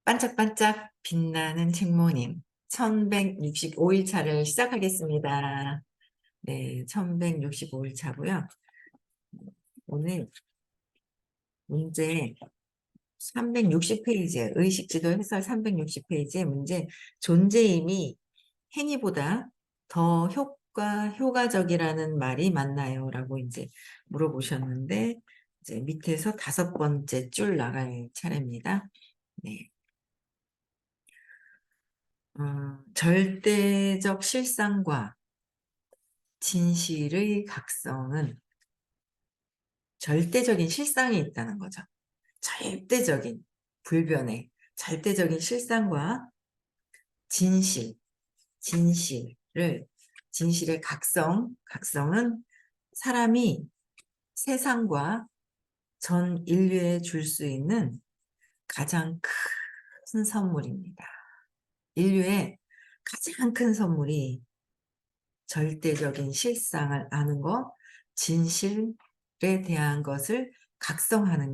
반짝반짝 빛나는 책모님 1165일 차를 시작하겠습니다. 네, 1165일 차고요. 오늘 문제 360페이지에 의식지도 해설 360페이지의 문제 존재임이 행위보다 더 효과적이라는 말이 맞나요? 라고 이제 물어보셨는데 이제 밑에서 5번째 줄 나갈 차례입니다. 네. 절대적 실상과 진실의 각성은 절대적인 실상이 있다는 거죠. 절대적인 불변의 절대적인 실상과 진실, 진실의 각성은 사람이 세상과 전 인류에 줄 수 있는 가장 큰 선물입니다. 인류의 가장 큰 선물이 절대적인 실상을 아는 것, 진실에 대한 것을 각성하는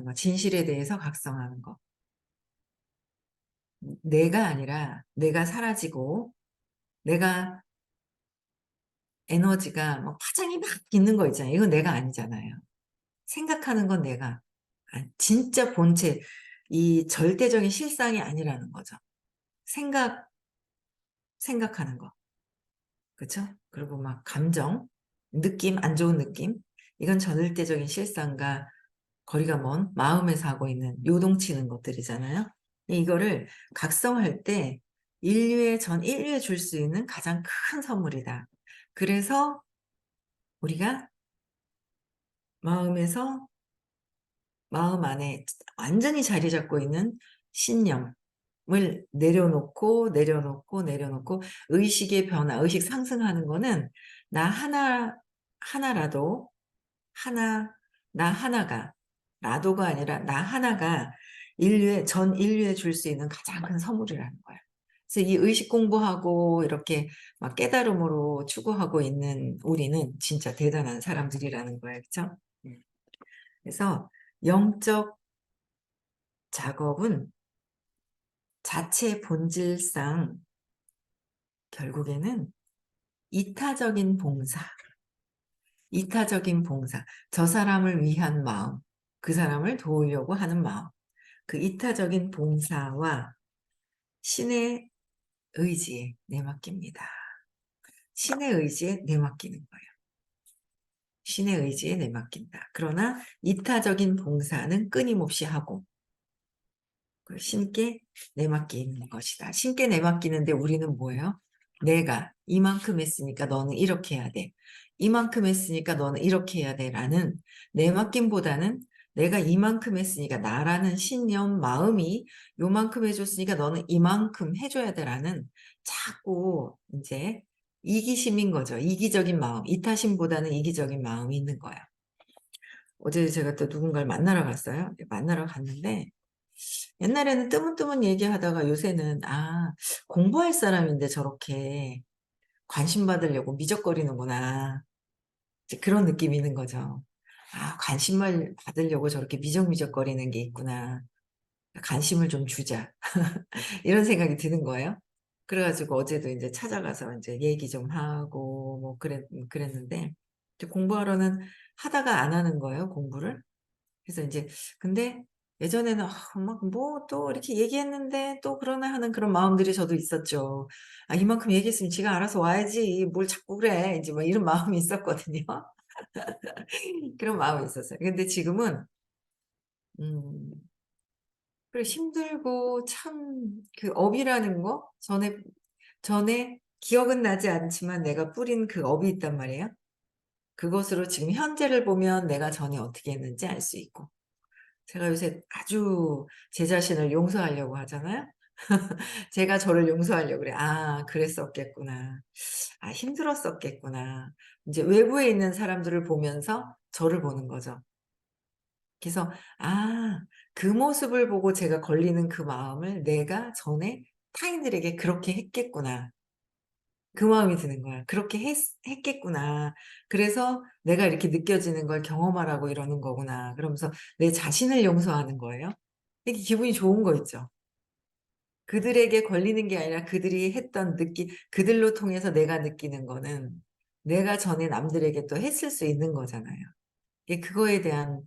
것, 진실에 대해서 각성하는 것. 내가 아니라 내가 사라지고 내가 에너지가 뭐 파장이 막 있는 거 있잖아요. 이건 내가 아니잖아요. 생각하는 건 내가 진짜 본체 이 절대적인 실상이 아니라는 거죠. 생각하는 거. 그렇죠? 그리고 막 감정, 느낌, 안 좋은 느낌. 이건 절대적인 실상과 거리가 먼 마음에서 하고 있는 요동치는 것들이잖아요. 이거를 각성할 때 전 인류에 줄 수 있는 가장 큰 선물이다. 그래서 우리가 마음에서 마음 안에 완전히 자리 잡고 있는 신념을 내려놓고 의식의 변화, 의식 상승하는 거는 나 하나라도 나 하나가 라도가 아니라 나 하나가 전 인류에 줄 수 있는 가장 큰 선물이라는 거야. 그래서 이 의식 공부하고 이렇게 막 깨달음으로 추구하고 있는 우리는 진짜 대단한 사람들이라는 거야. 그렇죠? 그래서 영적 작업은 자체 본질상 결국에는 이타적인 봉사, 저 사람을 위한 마음, 그 사람을 도우려고 하는 마음, 그 이타적인 봉사와 신의 의지에 내맡깁니다. 신의 의지에 내맡기는 거예요. 신의 의지에 내맡긴다. 그러나 이타적인 봉사는 끊임없이 하고 신께 내맡기는 것이다. 신께 내맡기는데 우리는 뭐예요? 내가 이만큼 했으니까 너는 이렇게 해야 돼. 이만큼 했으니까 너는 이렇게 해야 돼. 라는 내맡김보다는 내가 이만큼 했으니까 나라는 신념, 마음이 요만큼 해줬으니까 너는 이만큼 해줘야 돼. 라는 자꾸 이제 이기심인 거죠. 이기적인 마음. 이타심보다는 이기적인 마음이 있는 거예요. 어제 제가 또 누군가를 만나러 갔어요. 만나러 갔는데 옛날에는 뜨문뜨문 얘기하다가 요새는 공부할 사람인데 저렇게 관심 받으려고 미적거리는구나. 이제 그런 느낌이 있는 거죠. 관심을 받으려고 저렇게 미적미적거리는 게 있구나. 관심을 좀 주자. 이런 생각이 드는 거예요. 그래가지고 어제도 이제 찾아가서 이제 얘기 좀 하고 뭐 그랬는데 이제 공부하러는 하다가 안 하는 거예요, 공부를. 그래서 이제 근데 예전에는 막 뭐 또 이렇게 얘기했는데 또 그러나 하는 그런 마음들이 저도 있었죠. 이만큼 얘기했으면 지가 알아서 와야지 뭘 자꾸 그래. 이제 뭐 이런 마음이 있었거든요. 그런 마음이 있었어요. 근데 지금은 음 그래 힘들고 참 그 업이라는 거 전에 기억은 나지 않지만 내가 뿌린 그 업이 있단 말이에요. 그것으로 지금 현재를 보면 내가 전에 어떻게 했는지 알 수 있고. 제가 요새 아주 제 자신을 용서하려고 하잖아요. 제가 저를 용서하려고 그래. 그랬었겠구나. 힘들었었겠구나. 이제 외부에 있는 사람들을 보면서 저를 보는 거죠. 그래서 그 모습을 보고 제가 걸리는 그 마음을 내가 전에 타인들에게 그렇게 했겠구나. 그 마음이 드는 거야. 그렇게 했겠구나. 그래서 내가 이렇게 느껴지는 걸 경험하라고 이러는 거구나. 그러면서 내 자신을 용서하는 거예요. 이게 기분이 좋은 거 있죠. 그들에게 걸리는 게 아니라 그들이 했던 그들로 통해서 내가 느끼는 거는 내가 전에 남들에게 또 했을 수 있는 거잖아요. 그거에 대한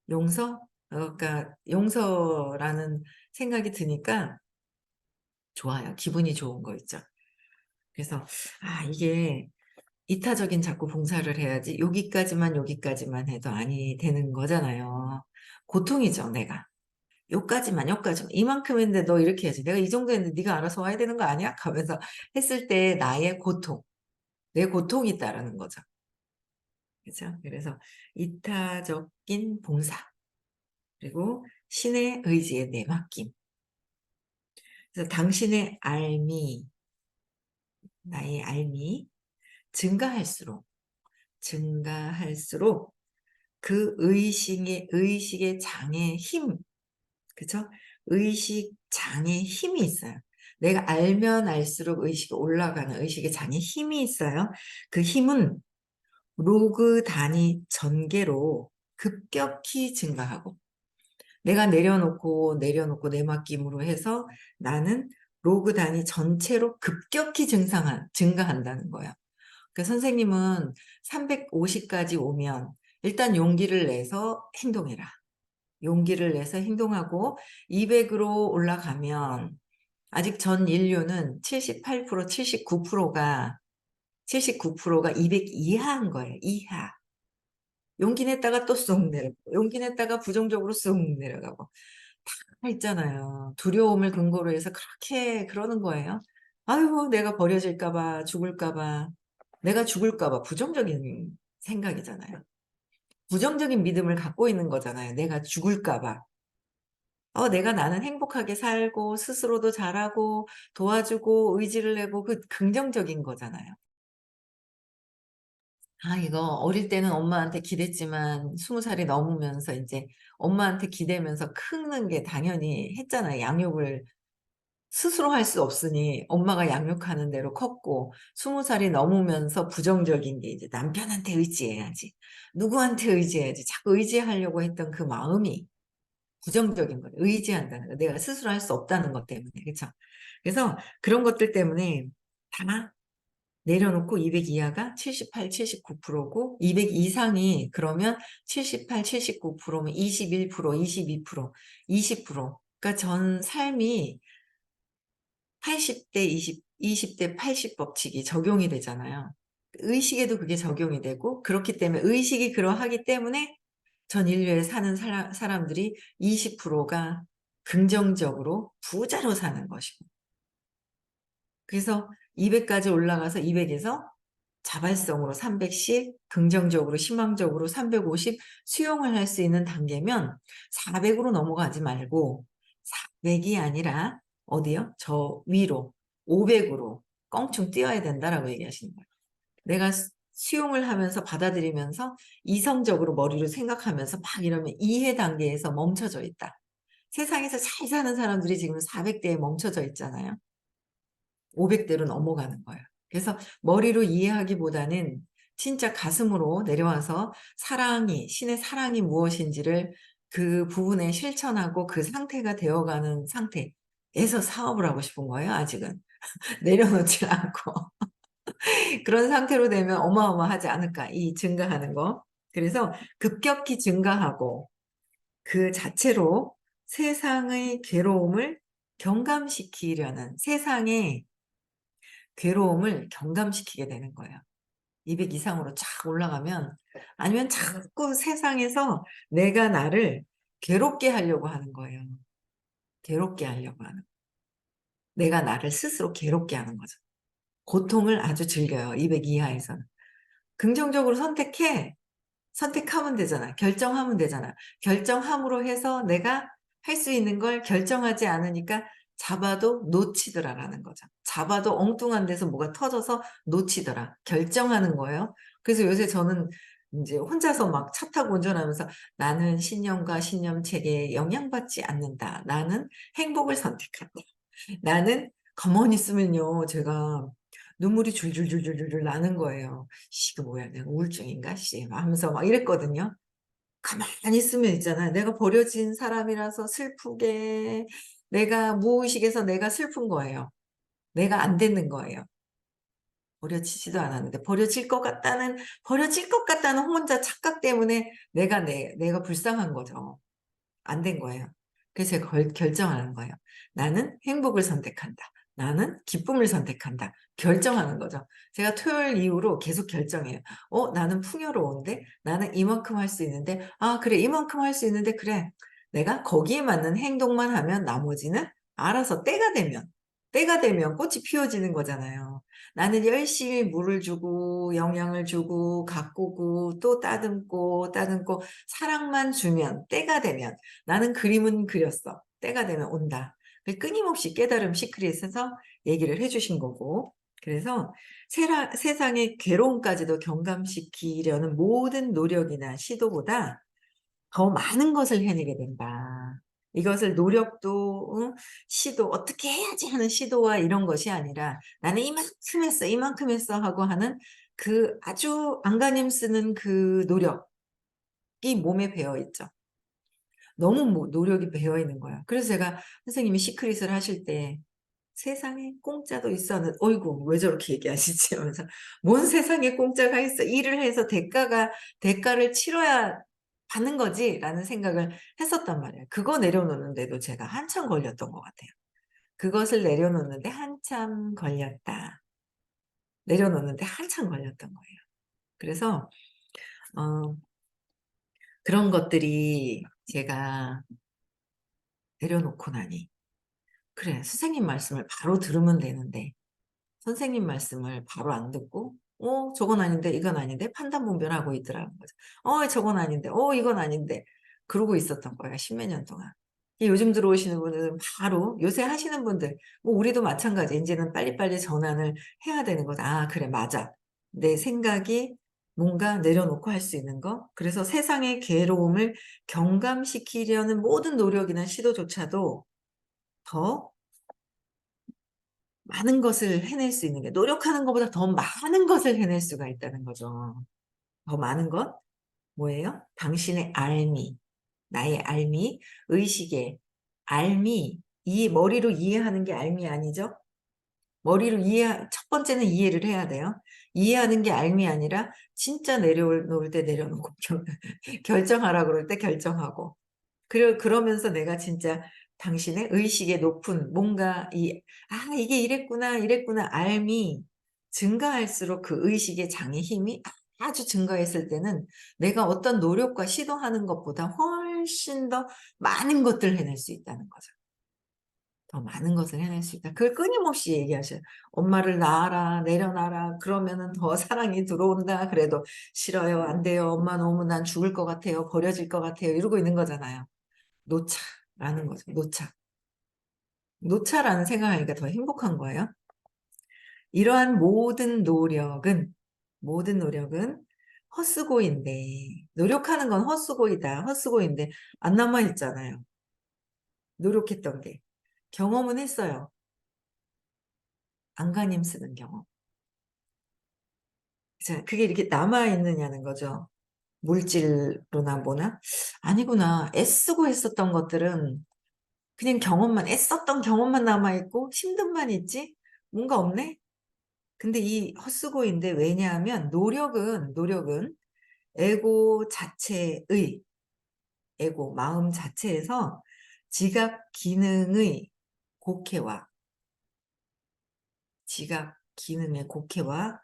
용서? 그러니까 용서라는 생각이 드니까 좋아요. 기분이 좋은 거 있죠. 그래서 이게 이타적인 자꾸 봉사를 해야지 여기까지만 해도 아니 되는 거잖아요. 고통이죠, 내가. 요까지만 이만큼 했는데 너 이렇게 해야지. 내가 이 정도 했는데 네가 알아서 와야 되는 거 아니야? 하면서 했을 때 나의 고통, 내 고통이 있다라는 거죠. 그렇죠? 그래서 이타적인 봉사, 그리고 신의 의지에 내맡김. 그래서 당신의 알미, 나의 알미, 증가할수록, 증가할수록 그 의식의 장의 힘, 그쵸? 의식 장의 힘이 있어요. 내가 알면 알수록 의식이 올라가는 의식의 장의 힘이 있어요. 그 힘은 로그 단위 전개로 급격히 증가하고, 내가 내려놓고 내맡김으로 해서 나는 로그 단위 전체로 급격히 증가한다는 거예요. 그 선생님은 350까지 오면 일단 용기를 내서 행동해라. 용기를 내서 행동하고 200으로 올라가면 아직 전 인류는 78%, 79%가 200 이하인 거예요. 이하. 용기 냈다가 또 쑥 내려가고, 용기 냈다가 부정적으로 쑥 내려가고. 다 있잖아요. 두려움을 근거로 해서 그렇게 그러는 거예요. 아유, 내가 버려질까봐, 죽을까봐. 내가 죽을까봐 부정적인 생각이잖아요. 부정적인 믿음을 갖고 있는 거잖아요. 내가 죽을까봐. 내가 나는 행복하게 살고 스스로도 잘하고 도와주고 의지를 내고 그 긍정적인 거잖아요. 이거 어릴 때는 엄마한테 기댔지만 20살이 넘으면서 이제 엄마한테 기대면서 크는 게 당연히 했잖아요. 양육을 스스로 할 수 없으니 엄마가 양육하는 대로 컸고 20살이 넘으면서 부정적인 게 이제 남편한테 의지해야지. 누구한테 의지해야지. 자꾸 의지하려고 했던 그 마음이 부정적인 거예요. 의지한다는 거. 내가 스스로 할 수 없다는 것 때문에. 그렇죠? 그래서 그런 것들 때문에 다 내려놓고 200 이하가 78, 79%고 200 이상이 그러면 78, 79%면 21%, 22%, 20%. 그러니까 전 삶이 80대 20대 80 법칙이 적용이 되잖아요. 의식에도 그게 적용이 되고 그렇기 때문에 의식이 그러하기 때문에 전 인류에 사는 사람들이 20%가 긍정적으로 부자로 사는 것이고 그래서 200까지 올라가서 200에서 자발성으로 300씩 긍정적으로 희망적으로 350 수용을 할 수 있는 단계면 400으로 넘어가지 말고 400이 아니라 어디요? 저 위로 500으로 껑충 뛰어야 된다라고 얘기하시는 거예요. 내가 수용을 하면서 받아들이면서 이성적으로 머리로 생각하면서 막 이러면 이해 단계에서 멈춰져 있다. 세상에서 잘 사는 사람들이 지금 400대에 멈춰져 있잖아요. 500대로 넘어가는 거예요. 그래서 머리로 이해하기보다는 진짜 가슴으로 내려와서 신의 사랑이 무엇인지를 그 부분에 실천하고 그 상태가 되어가는 상태에서 사업을 하고 싶은 거예요, 아직은. 내려놓지 않고. 그런 상태로 되면 어마어마하지 않을까, 이 증가하는 거. 그래서 급격히 증가하고 그 자체로 세상의 괴로움을 경감시키려는 세상의 괴로움을 경감시키게 되는 거예요. 200 이상으로 쫙 올라가면 아니면 자꾸 세상에서 내가 나를 괴롭게 하려고 하는 거예요. 괴롭게 하려고 하는. 내가 나를 스스로 괴롭게 하는 거죠. 고통을 아주 즐겨요. 200 이하에서는. 긍정적으로 선택하면 되잖아. 결정하면 되잖아. 결정함으로 해서 내가 할 수 있는 걸 결정하지 않으니까 잡아도 놓치더라라는 거죠. 잡아도 엉뚱한 데서 뭐가 터져서 놓치더라. 결정하는 거예요. 그래서 요새 저는 이제 혼자서 막 차 타고 운전하면서 나는 신념과 신념체계에 영향받지 않는다. 나는 행복을 선택한다. 나는 가만히 있으면요. 제가 눈물이 줄줄줄줄줄 나는 거예요. 이게 뭐야, 내가 우울증인가? 씨, 하면서 막 이랬거든요. 가만히 있으면 있잖아요. 내가 버려진 사람이라서 슬프게, 내가 무의식에서 내가 슬픈 거예요. 내가 안 되는 거예요. 버려지지도 않았는데 버려질 것 같다는 혼자 착각 때문에 내가 불쌍한 거죠. 안 된 거예요. 그래서 제가 결정하는 거예요. 나는 행복을 선택한다. 나는 기쁨을 선택한다. 결정하는 거죠. 제가 토요일 이후로 계속 결정해요. 나는 풍요로운데? 나는 이만큼 할 수 있는데? 아, 그래. 이만큼 할 수 있는데? 그래. 내가 거기에 맞는 행동만 하면 나머지는 알아서 때가 되면 꽃이 피어지는 거잖아요. 나는 열심히 물을 주고, 영양을 주고, 가꾸고, 또 따듬고, 사랑만 주면, 때가 되면, 나는 그림은 그렸어. 때가 되면 온다. 끊임없이 깨달음 시크릿에서 얘기를 해주신 거고. 그래서 세상의 괴로움까지도 경감시키려는 모든 노력이나 시도보다 더 많은 것을 해내게 된다. 이것을 노력도, 시도, 어떻게 해야지 하는 시도와 이런 것이 아니라 나는 이만큼 했어 하고 하는 그 아주 안간힘 쓰는 그 노력이 몸에 배어 있죠. 너무 노력이 배어 있는 거야. 그래서 제가 선생님이 시크릿을 하실 때 세상에 공짜도 있었는 어이구 왜 저렇게 얘기하시지 하면서 뭔 세상에 공짜가 있어 일을 해서 대가를 치러야 받는 거지라는 생각을 했었단 말이에요. 그거 내려놓는데도 제가 한참 걸렸던 것 같아요. 그것을 내려놓는데 한참 걸렸다. 내려놓는데 한참 걸렸던 거예요. 그래서 어, 그런 것들이 제가 내려놓고 나니 그래 선생님 말씀을 바로 들으면 되는데 선생님 말씀을 바로 안 듣고 저건 아닌데 이건 아닌데 판단 분별하고 있더라는 거죠. 저건 아닌데 이건 아닌데 그러고 있었던 거예요. 십몇 년 동안. 요즘 들어오시는 분들은 바로 요새 하시는 분들 뭐 우리도 마찬가지 이제는 빨리빨리 전환을 해야 되는 거죠. 아 그래 맞아. 내 생각이 뭔가 내려놓고 할 수 있는 거. 그래서 세상의 괴로움을 경감시키려는 모든 노력이나 시도조차도 더 많은 것을 해낼 수 있는 게 노력하는 것보다 더 많은 것을 해낼 수가 있다는 거죠. 더 많은 것? 뭐예요? 당신의 알미, 나의 알미, 의식의 알미, 머리로 이해하는 게 알미 아니죠? 첫 번째는 이해를 해야 돼요. 이해하는 게 알미 아니라 진짜 내려놓을 때 내려놓고 결정하라 그럴 때 결정하고 그러면서 내가 진짜 당신의 의식의 높은 뭔가 이게 이랬구나 알미 증가할수록 그 의식의 장의 힘이 아주 증가했을 때는 내가 어떤 노력과 시도하는 것보다 훨씬 더 많은 것들을 해낼 수 있다는 거죠. 더 많은 것을 해낼 수 있다. 그걸 끊임없이 얘기하셔요. 엄마를 낳아라, 내려놔라. 그러면은 더 사랑이 들어온다. 그래도 싫어요, 안 돼요. 엄마 너무 난 죽을 것 같아요. 버려질 것 같아요. 이러고 있는 거잖아요. 노차라는 거죠. 노차. 노차라는 생각하니까 더 행복한 거예요. 이러한 모든 노력은 헛수고인데, 노력하는 건 헛수고이다. 헛수고인데, 안 남아있잖아요. 노력했던 게. 경험은 했어요. 안간힘 쓰는 경험. 자, 그게 이렇게 남아있느냐는 거죠. 물질로나 뭐나? 아니구나. 애쓰고 했었던 것들은 그냥 애썼던 경험만 남아있고 힘듦만 있지? 뭔가 없네? 근데 이 헛수고인데 왜냐하면 노력은 에고 자체의, 마음 자체에서 지각 기능의 곡해와, 지각 기능의 곡해와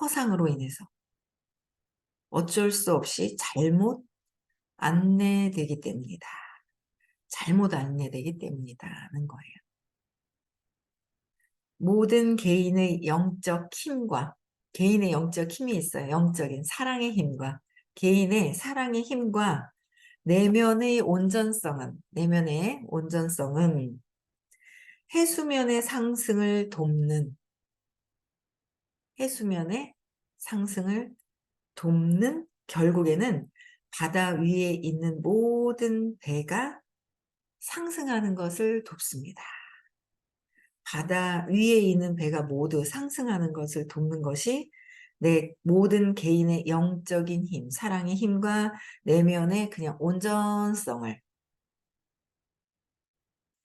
허상으로 인해서 어쩔 수 없이 안내되기 때문이다. 잘못 안내되기 때문이다는 거예요. 모든 개인의 영적 힘이 있어요. 영적인 사랑의 힘과 개인의 사랑의 힘과 내면의 온전성은 해수면의 상승을 돕는 해수면의 상승을 돕는 결국에는 바다 위에 있는 모든 배가 상승하는 것을 돕습니다. 바다 위에 있는 배가 모두 상승하는 것을 돕는 것이 내 모든 개인의 영적인 힘, 사랑의 힘과 내면의 그냥 온전성을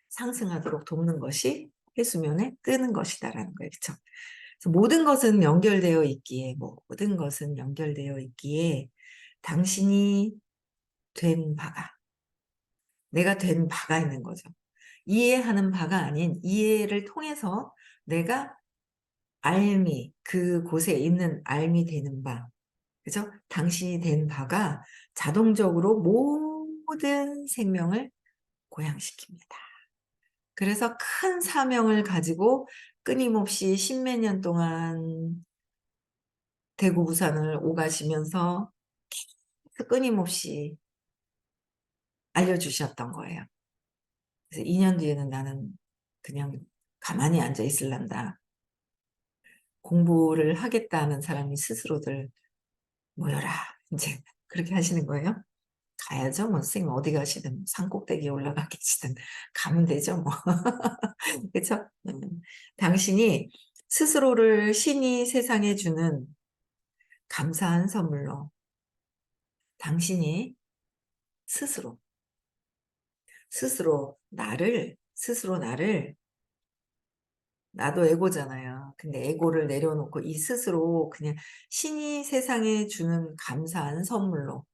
상승하도록 돕는 것이 해수면에 뜨는 것이다라는 거예요. 그렇죠? 그래서 모든 것은 연결되어 있기에 모든 것은 연결되어 있기에 당신이 된 바가 내가 된 바가 있는 거죠. 이해하는 바가 아닌 이해를 통해서 내가 알미 그곳에 있는 알미 되는 바 그죠? 당신이 된 바가 자동적으로 모든 생명을 고양시킵니다. 그래서 큰 사명을 가지고 끊임없이 십몇 년 동안 대구 부산을 오가시면서 계속 끊임없이 알려주셨던 거예요. 그래서 2년 뒤에는 나는 그냥 가만히 앉아 있을란다. 공부를 하겠다는 사람이 스스로들 모여라. 이제 그렇게 하시는 거예요. 가야죠. 뭐 선생님 어디 가시든 산꼭대기에 올라가 계시든 가면 되죠. 뭐. 그렇죠? 당신이 스스로를 신이 세상에 주는 감사한 선물로 당신이 스스로 스스로 나를 나도 에고잖아요. 근데 에고를 내려놓고 이 스스로 그냥 신이 세상에 주는 감사한 선물로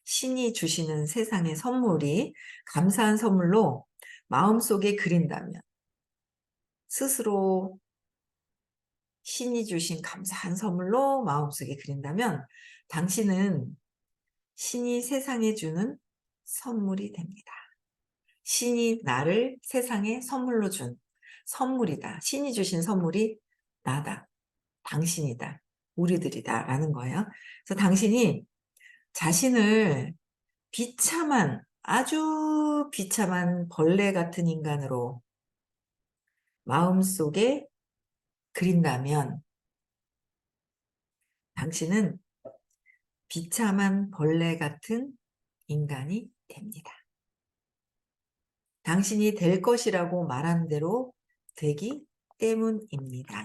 신이 주시는 세상의 선물이 감사한 선물로 마음속에 그린다면 스스로 신이 주신 감사한 선물로 마음속에 그린다면 당신은 신이 세상에 주는 선물이 됩니다. 신이 나를 세상에 선물로 준 선물이다. 신이 주신 선물이 나다. 당신이다. 우리들이다. 라는 거예요. 그래서 당신이 자신을 비참한 아주 비참한 벌레 같은 인간으로 마음속에 그린다면 당신은 비참한 벌레 같은 인간이 됩니다. 당신이 될 것이라고 말한 대로 되기 때문입니다.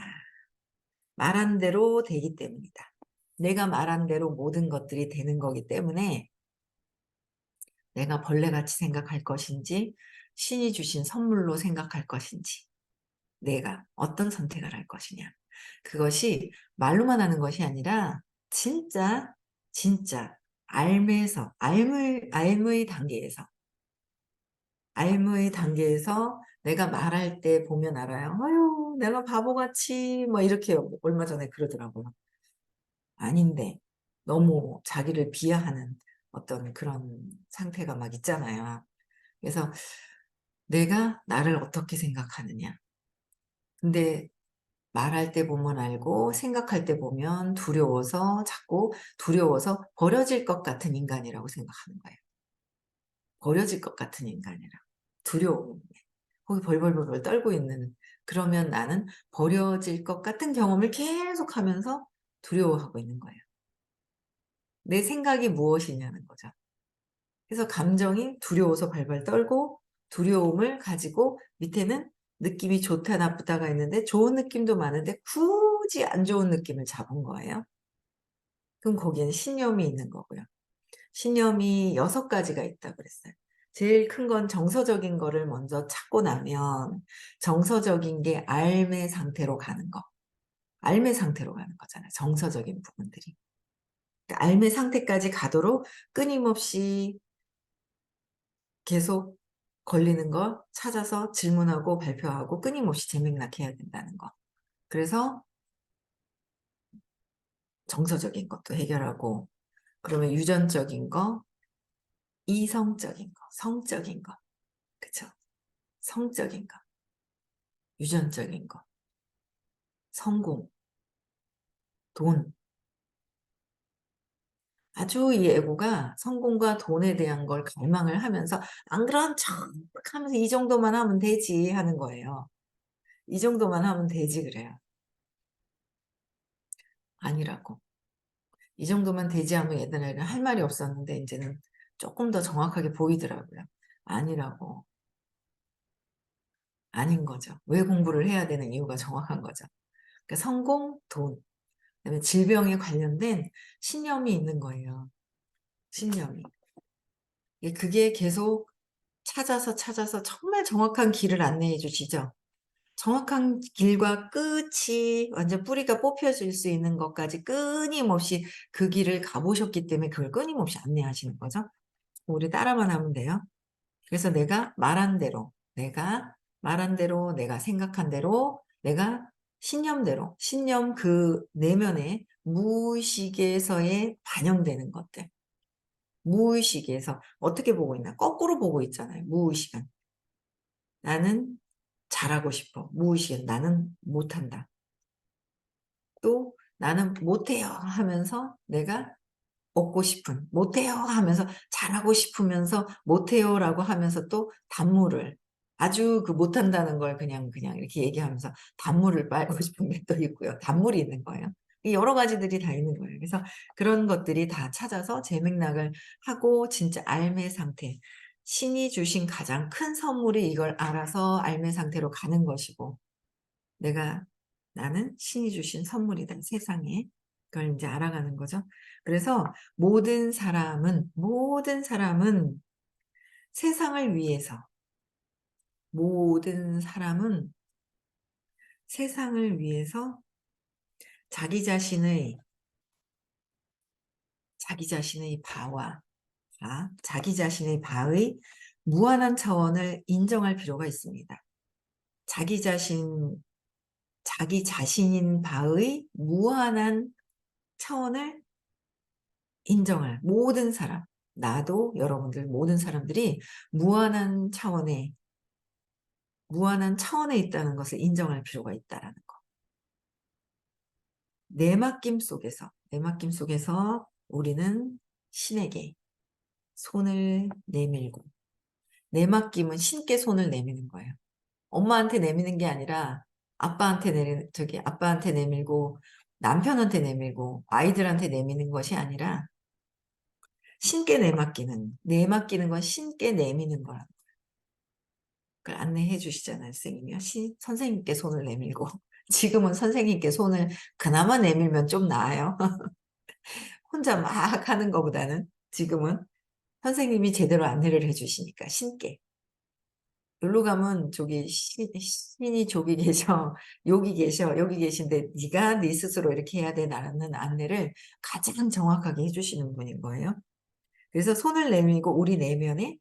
말한 대로 되기 때문이다. 내가 말한 대로 모든 것들이 되는 거기 때문에 내가 벌레같이 생각할 것인지 신이 주신 선물로 생각할 것인지 내가 어떤 선택을 할 것이냐. 그것이 말로만 하는 것이 아니라 진짜 알무의 단계에서 내가 말할 때 보면 알아요. 아유, 내가 바보같이 뭐 이렇게 얼마 전에 그러더라고요. 아닌데 너무 자기를 비하하는 어떤 그런 상태가 막 있잖아요. 그래서 내가 나를 어떻게 생각하느냐. 근데 말할 때 보면 알고 생각할 때 보면 자꾸 두려워서 버려질 것 같은 인간이라고 생각하는 거예요. 버려질 것 같은 인간이라. 두려움. 거기 벌벌벌벌 떨고 있는 그러면 나는 버려질 것 같은 경험을 계속하면서 두려워하고 있는 거예요. 내 생각이 무엇이냐는 거죠. 그래서 감정이 두려워서 발발 떨고 두려움을 가지고 밑에는 느낌이 좋다 나쁘다가 있는데 좋은 느낌도 많은데 굳이 안 좋은 느낌을 잡은 거예요. 그럼 거기에는 신념이 있는 거고요. 신념이 6가지가 있다고 그랬어요. 제일 큰 건 정서적인 거를 먼저 찾고 나면 정서적인 게 알매 상태로 가는 거. 알매 상태로 가는 거잖아요. 정서적인 부분들이. 그러니까 알매 상태까지 가도록 끊임없이 계속 걸리는 거 찾아서 질문하고 발표하고 끊임없이 재맥락해야 된다는 거. 그래서 정서적인 것도 해결하고 그러면 유전적인 거, 이성적인 거, 성적인 거. 그쵸? 성적인 거, 유전적인 거, 성공, 돈. 아주 이 에고가 성공과 돈에 대한 걸 갈망을 하면서 안 그런 척 하면서 이 정도만 하면 되지 하는 거예요. 이 정도만 하면 되지 그래요. 아니라고. 이 정도만 되지 하면 예전에는 할 말이 없었는데 이제는 조금 더 정확하게 보이더라고요. 아니라고. 아닌 거죠. 왜 공부를 해야 되는 이유가 정확한 거죠. 그러니까 성공, 돈. 그다음에 질병에 관련된 신념이 있는 거예요. 신념이. 그게 계속 찾아서 정말 정확한 길을 안내해 주시죠. 정확한 길과 끝이 완전 뿌리가 뽑혀질 수 있는 것까지 끊임없이 그 길을 가보셨기 때문에 그걸 끊임없이 안내하시는 거죠. 우리 따라만 하면 돼요. 그래서 내가 말한 대로, 내가 생각한 대로, 내가 신념대로, 신념 그 내면에 무의식에서의 반영되는 것들. 무의식에서 어떻게 보고 있나? 거꾸로 보고 있잖아요. 무의식은. 나는 잘하고 싶어. 무의식은 나는 못한다. 또 나는 못해요 하면서 내가 얻고 싶은, 못해요 하면서 잘하고 싶으면서 못해요라고 하면서 또 단물을 아주 그 못한다는 걸 그냥 이렇게 얘기하면서 단물을 빨고 싶은 게 또 있고요. 단물이 있는 거예요. 여러 가지들이 다 있는 거예요. 그래서 그런 것들이 다 찾아서 재맥락을 하고 진짜 알매 상태. 신이 주신 가장 큰 선물이 이걸 알아서 알매 상태로 가는 것이고 내가 나는 신이 주신 선물이다 세상에. 그걸 이제 알아가는 거죠. 그래서 모든 사람은 세상을 위해서 모든 사람은 세상을 위해서 자기 자신의 자기 자신의 바의 무한한 차원을 인정할 필요가 있습니다. 자기 자신인 바의 무한한 차원을 인정할 모든 사람, 나도 여러분들 모든 사람들이 무한한 차원에 있다는 것을 인정할 필요가 있다라는 거. 내 맡김 속에서 우리는 신에게 손을 내밀고, 내 맡김은 신께 손을 내미는 거예요. 엄마한테 내미는 게 아니라 아빠한테 내밀고, 남편한테 내밀고, 아이들한테 내미는 것이 아니라 신께 내맡기는 건 신께 내미는 거라. 그걸 안내해 주시잖아요, 선생님이요. 선생님께 손을 내밀고. 지금은 선생님께 손을 그나마 내밀면 좀 나아요. 혼자 막 하는 것보다는 지금은 선생님이 제대로 안내를 해 주시니까 신께. 여기로 가면 저기 신이 저기 계셔, 여기 계신데 네가 네 스스로 이렇게 해야 돼 라는 안내를 가장 정확하게 해주시는 분인 거예요. 그래서 손을 내밀고 우리 내면의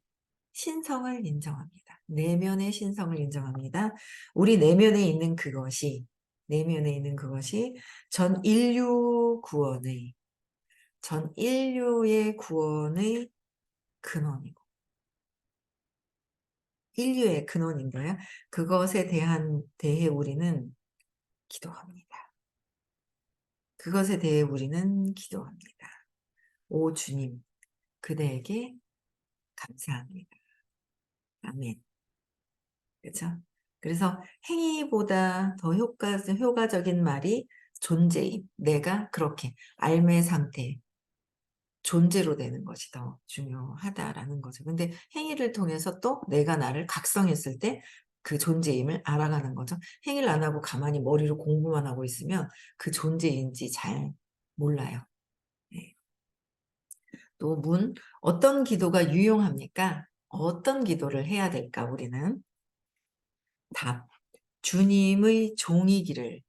신성을 인정합니다. 내면의 신성을 인정합니다. 우리 내면에 있는 그것이 전 인류 구원의, 전 인류의 구원의 근원이고, 인류의 근원인 거예요. 그것에 대해 우리는 기도합니다. 그것에 대해 우리는 기도합니다. 오 주님, 그대에게 감사합니다. 아멘. 그렇죠? 그래서 행위보다 더 효과적인 말이 존재임. 내가 그렇게 알매 상태, 존재로 되는 것이 더 중요하다라는 거죠. 근데 행위를 통해서 또 내가 나를 각성했을 때 그 존재임을 알아가는 거죠. 행위를 안 하고 가만히 머리로 공부만 하고 있으면 그 존재인지 잘 몰라요. 네. 또 어떤 기도가 유용합니까? 어떤 기도를 해야 될까, 우리는? 답. 주님의 종이기를,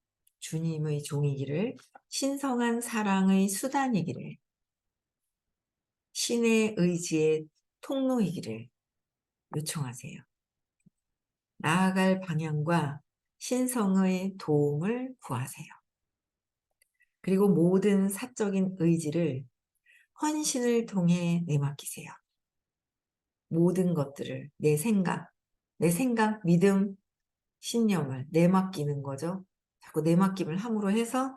신성한 사랑의 수단이기를, 신의 의지의 통로이기를 요청하세요. 나아갈 방향과 신성의 도움을 구하세요. 그리고 모든 사적인 의지를 헌신을 통해 내맡기세요. 모든 것들을 내 생각, 믿음, 신념을 내맡기는 거죠. 자꾸 내맡김을 함으로 해서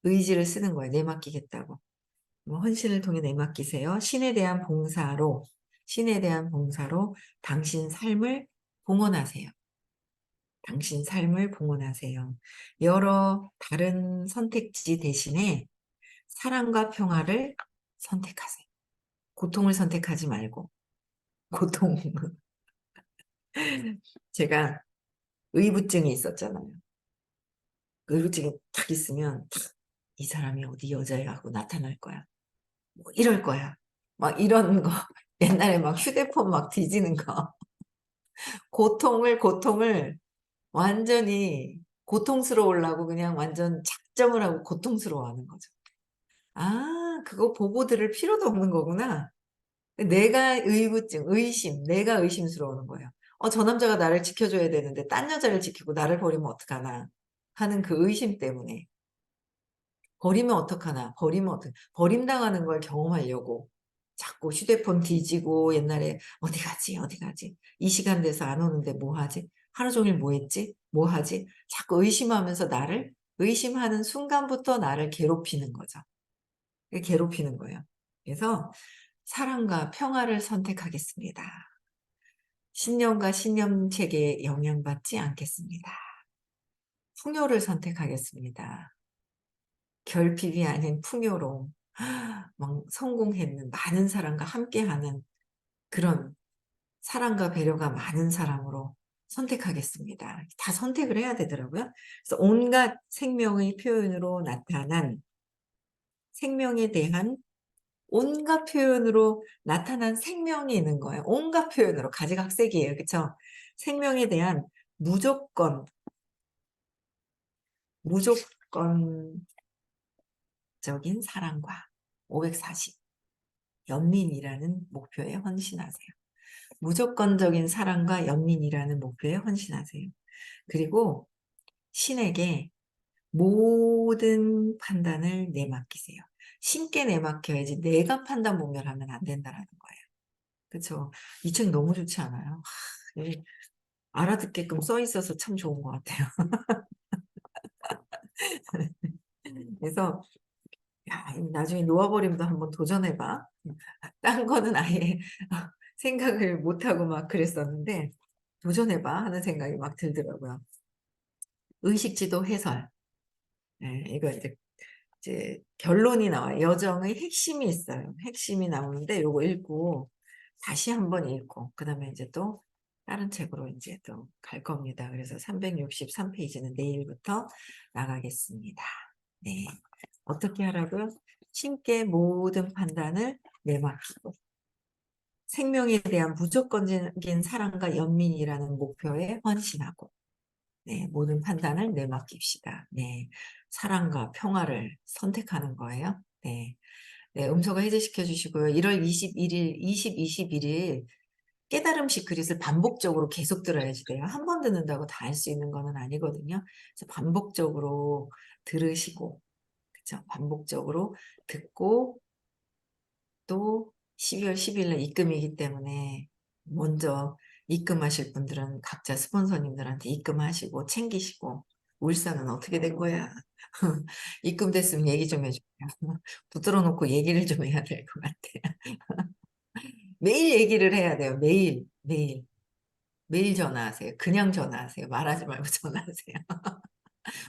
의지를 쓰는 거예요. 내맡기겠다고. 헌신을 통해 내맡기세요. 신에 대한 봉사로 당신 삶을 봉헌하세요. 당신 삶을 봉헌하세요. 여러 다른 선택지 대신에 사랑과 평화를 선택하세요. 고통을 선택하지 말고. 고통. 제가 의부증이 있었잖아요. 의료증이 딱 있으면 이 사람이 어디 여자야 하고 나타날 거야. 뭐 이럴 거야. 막 이런 거. 옛날에 막 휴대폰 막 뒤지는 거. 고통을 완전히 고통스러우려고 그냥 완전 작정을 하고 고통스러워하는 거죠. 아, 그거 보고 들을 필요도 없는 거구나. 내가 의구증, 의심, 내가 의심스러워하는 거예요. 저 남자가 나를 지켜줘야 되는데 딴 여자를 지키고 나를 버리면 어떡하나 하는 그 의심 때문에. 버리면 어떡하나, 버림당하는 걸 경험하려고 자꾸 휴대폰 뒤지고 옛날에 어디 가지, 어디 가지? 이 시간 돼서 안 오는데 뭐 하지? 하루 종일 뭐 했지? 뭐 하지? 자꾸 의심하면서 나를 의심하는 순간부터 나를 괴롭히는 거죠. 괴롭히는 거예요. 그래서 사랑과 평화를 선택하겠습니다. 신념과 신념 체계에 영향받지 않겠습니다. 풍요를 선택하겠습니다. 결핍이 아닌 풍요로움. 막 성공했는 많은 사람과 함께하는 그런 사랑과 배려가 많은 사람으로 선택하겠습니다. 다 선택을 해야 되더라고요. 그래서 온갖 생명의 표현으로 나타난 생명에 대한 온갖 표현으로 나타난 생명이 있는 거예요. 온갖 표현으로 가지각색이에요. 그쵸? 생명에 대한 무조건적인 사랑과 540 연민이라는 목표에 헌신하세요. 무조건적인 사랑과 연민이라는 목표에 헌신하세요. 그리고 신에게 모든 판단을 내맡기세요. 신께 내맡겨야지 내가 판단 모멸하면 안 된다라는 거예요. 그쵸? 이 책 너무 좋지 않아요? 이 알아듣게끔 써 있어서 참 좋은 것 같아요. 그래서 야, 나중에 놓아버림도 한번 도전해 봐. 딴 거는 아예 생각을 못 하고 막 그랬었는데 도전해 봐 하는 생각이 막 들더라고요. 의식지도 해설. 예, 이거 이제 결론이 나와요. 여정의 핵심이 있어요. 핵심이 나오는데 요거 읽고 다시 한번 읽고 그다음에 이제 또 다른 책으로 이제 또 갈 겁니다. 그래서 363페이지는 내일부터 나가겠습니다. 네. 어떻게 하라고요? 신께 모든 판단을 내맡기고 생명에 대한 무조건적인 사랑과 연민이라는 목표에 헌신하고 네, 모든 판단을 내맡깁시다. 네, 사랑과 평화를 선택하는 거예요. 네, 네, 음소거 해제시켜 주시고요. 1월 21일, 21일 깨달음식 그릿을 반복적으로 계속 들어야지 돼요. 한 번 듣는다고 다 할 수 있는 거는 아니거든요. 그래서 반복적으로 들으시고, 그쵸? 반복적으로 듣고 또 12월 10일 날 입금이기 때문에 먼저 입금하실 분들은 각자 스폰서님들한테 입금하시고 챙기시고 울산은 어떻게 된 거야? 입금됐으면 얘기 좀 해줘요. 붙들어 놓고 얘기를 좀 해야 될 것 같아요. 매일 얘기를 해야 돼요. 매일, 매일. 매일 전화하세요. 그냥 전화하세요. 말하지 말고 전화하세요.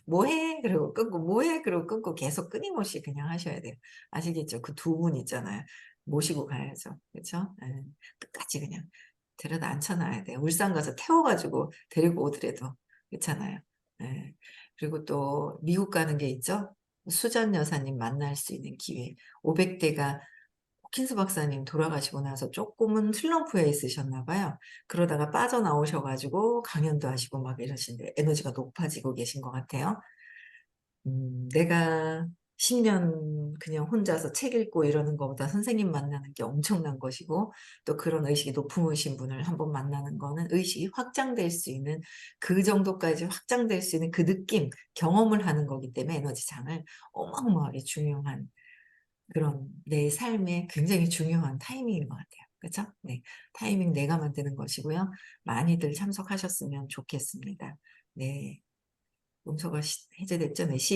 뭐 해? 그리고 끊고 뭐 해? 그리고 끊고 계속 끊임없이 그냥 하셔야 돼요. 아시겠죠? 그 두 분 있잖아요. 모시고 가야죠. 그렇죠? 예. 끝까지 그냥 데려다 앉혀놔야 돼요. 울산 가서 태워가지고 데리고 오더라도 그렇잖아요. 예. 그리고 또 미국 가는 게 있죠? 수전 여사님 만날 수 있는 기회. 500대가 호킨스 박사님 돌아가시고 나서 조금은 슬럼프에 있으셨나 봐요. 그러다가 빠져나오셔 가지고 강연도 하시고 막 이러신데 에너지가 높아지고 계신 것 같아요. 내가 10년 그냥 혼자서 책 읽고 이러는 것보다 선생님 만나는 게 엄청난 것이고 또 그런 의식이 높으신 분을 한번 만나는 거는 의식이 확장될 수 있는 그 정도까지 확장될 수 있는 그 느낌, 경험을 하는 거기 때문에 에너지장을 어마어마하게 중요한 그런 내 삶에 굉장히 중요한 타이밍인 것 같아요. 그죠? 네. 타이밍 내가 만드는 것이고요. 많이들 참석하셨으면 좋겠습니다. 네. 음소거 해제됐죠? 네.